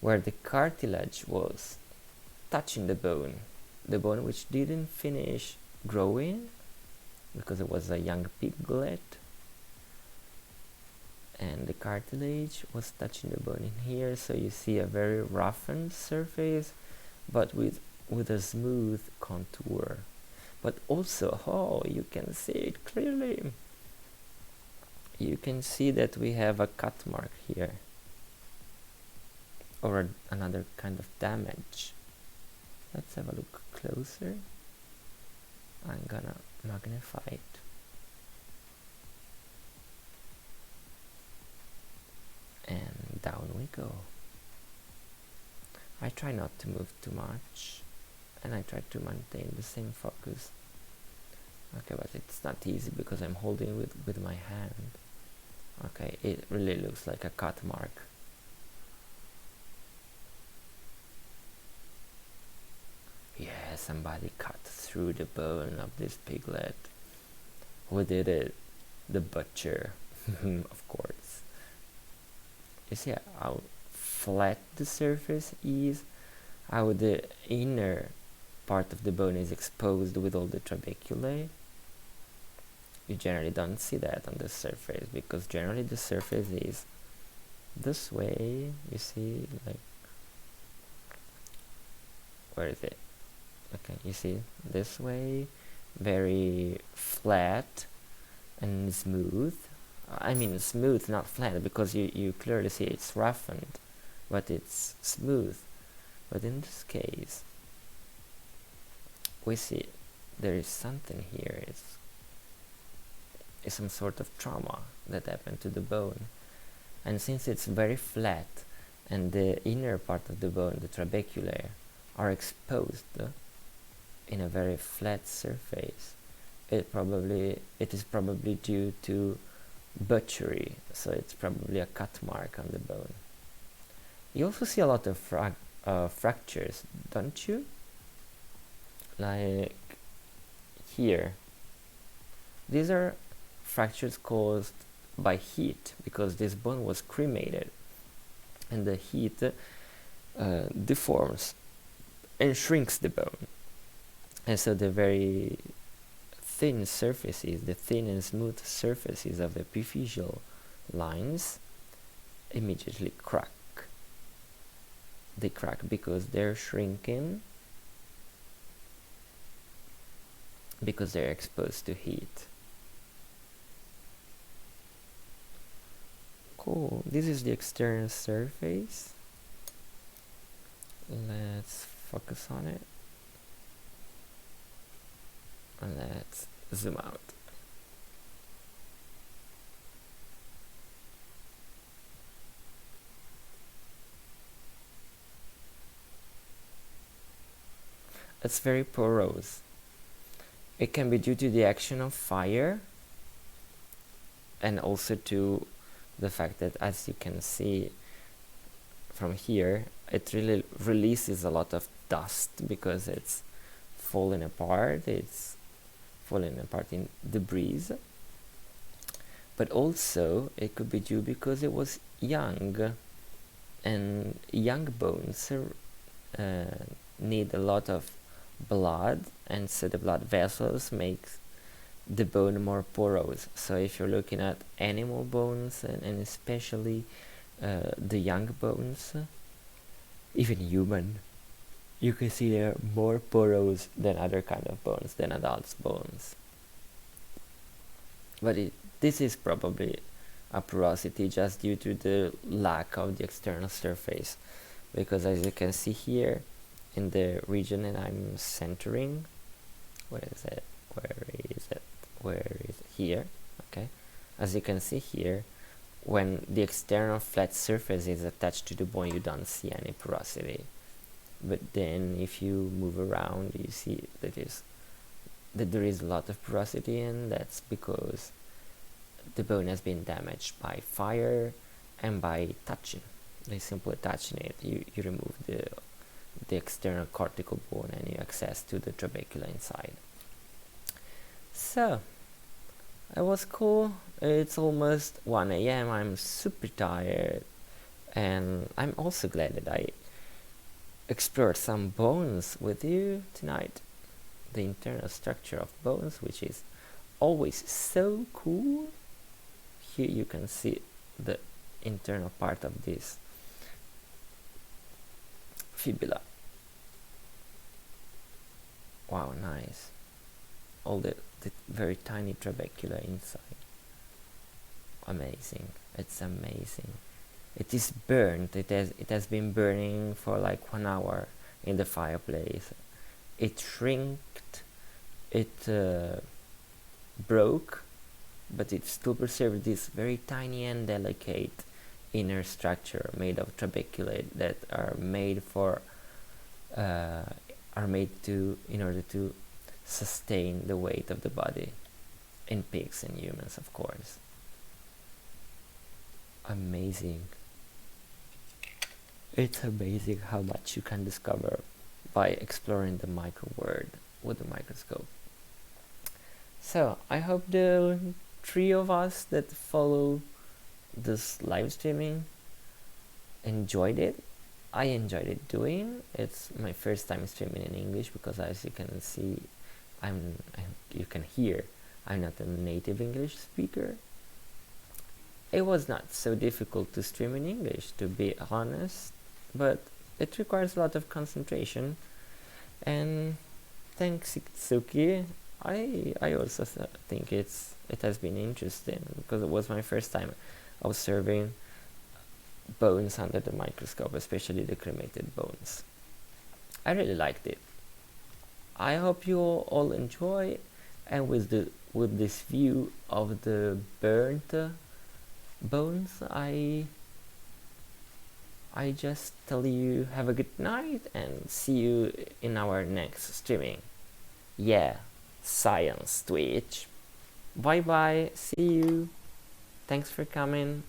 where the cartilage was touching the bone which didn't finish growing because it was a young piglet, and the cartilage was touching the bone in here. So you see a very roughened surface, but with a smooth contour. But also, oh, you can see it clearly. You can see that we have a cut mark here, or another kind of damage. Let's have a look closer. I'm gonna magnify it. And down we go. I try not to move too much, and I try to maintain the same focus. Okay, but it's not easy because I'm holding it with my hand. Okay, it really looks like a cut mark. Yeah, somebody cut through the bone of this piglet. Who did it? The butcher, of course. You see how flat the surface is, how the inner part of the bone is exposed with all the trabeculae. You generally don't see that on the surface, because generally the surface is this way. You see, like, where is it? Okay, you see, this way, very flat and smooth. I mean smooth, not flat, because you clearly see it's roughened, but it's smooth. But in this case, we see there is something here. It's some sort of trauma that happened to the bone. And since it's very flat, and the inner part of the bone, the trabeculae, are exposed, in a very flat surface, it is probably due to butchery, so it's probably a cut mark on the bone. You also see a lot of fractures, don't you? Like here. These are fractures caused by heat, because this bone was cremated, and the heat deforms and shrinks the bone. And so the very thin surfaces, the thin and smooth surfaces of the epiphyseal lines immediately crack. They crack because they're shrinking, because they're exposed to heat. Cool. This is the external surface. Let's focus on it. And let's zoom out. It's very porous. It can be due to the action of fire, and also to the fact that, as you can see from here, it really releases a lot of dust because it's falling apart. It's falling apart in debris. But also it could be due because it was young, and young bones need a lot of blood, and so the blood vessels makes the bone more porous. So if you're looking at animal bones, and especially the young bones, even human, you can see they're more porous than other kind of bones, than adults' bones. But this is probably a porosity just due to the lack of the external surface, because as you can see here in the region that I'm centering, where is it? Here, okay. As you can see here, when the external flat surface is attached to the bone, you don't see any porosity. But then if you move around, you see that there is a lot of porosity, and that's because the bone has been damaged by fire and by touching. By simply touching it, you remove the external cortical bone, and you access to the trabecula inside. So it was cool. It's almost 1 a.m. I'm super tired, and I'm also glad that I explored some bones with you tonight. The internal structure of bones, which is always so cool. Here you can see the internal part of this fibula. Wow, nice. All the very tiny trabecula inside. Amazing. It's amazing. It is burnt. It has been burning for like 1 hour in the fireplace. It shrinked. It broke, but it still preserved this very tiny and delicate inner structure made of trabeculae that are made in order to sustain the weight of the body, in pigs and humans, of course. Amazing. It's amazing how much you can discover by exploring the micro world with the microscope. So I hope the 3 of us that follow this live streaming enjoyed it. I enjoyed it doing. It's my first time streaming in English, because as you can see, you can hear, I'm not a native English speaker. It was not so difficult to stream in English, to be honest, but it requires a lot of concentration. And thanks, Itsuki. I also think it has been interesting, because it was my first time observing bones under the microscope, especially the cremated bones. I really liked it. I hope you all enjoy, and with this view of the burnt bones, I just tell you have a good night, and see you in our next streaming. Yeah, science Twitch. Bye bye, see you. Thanks for coming.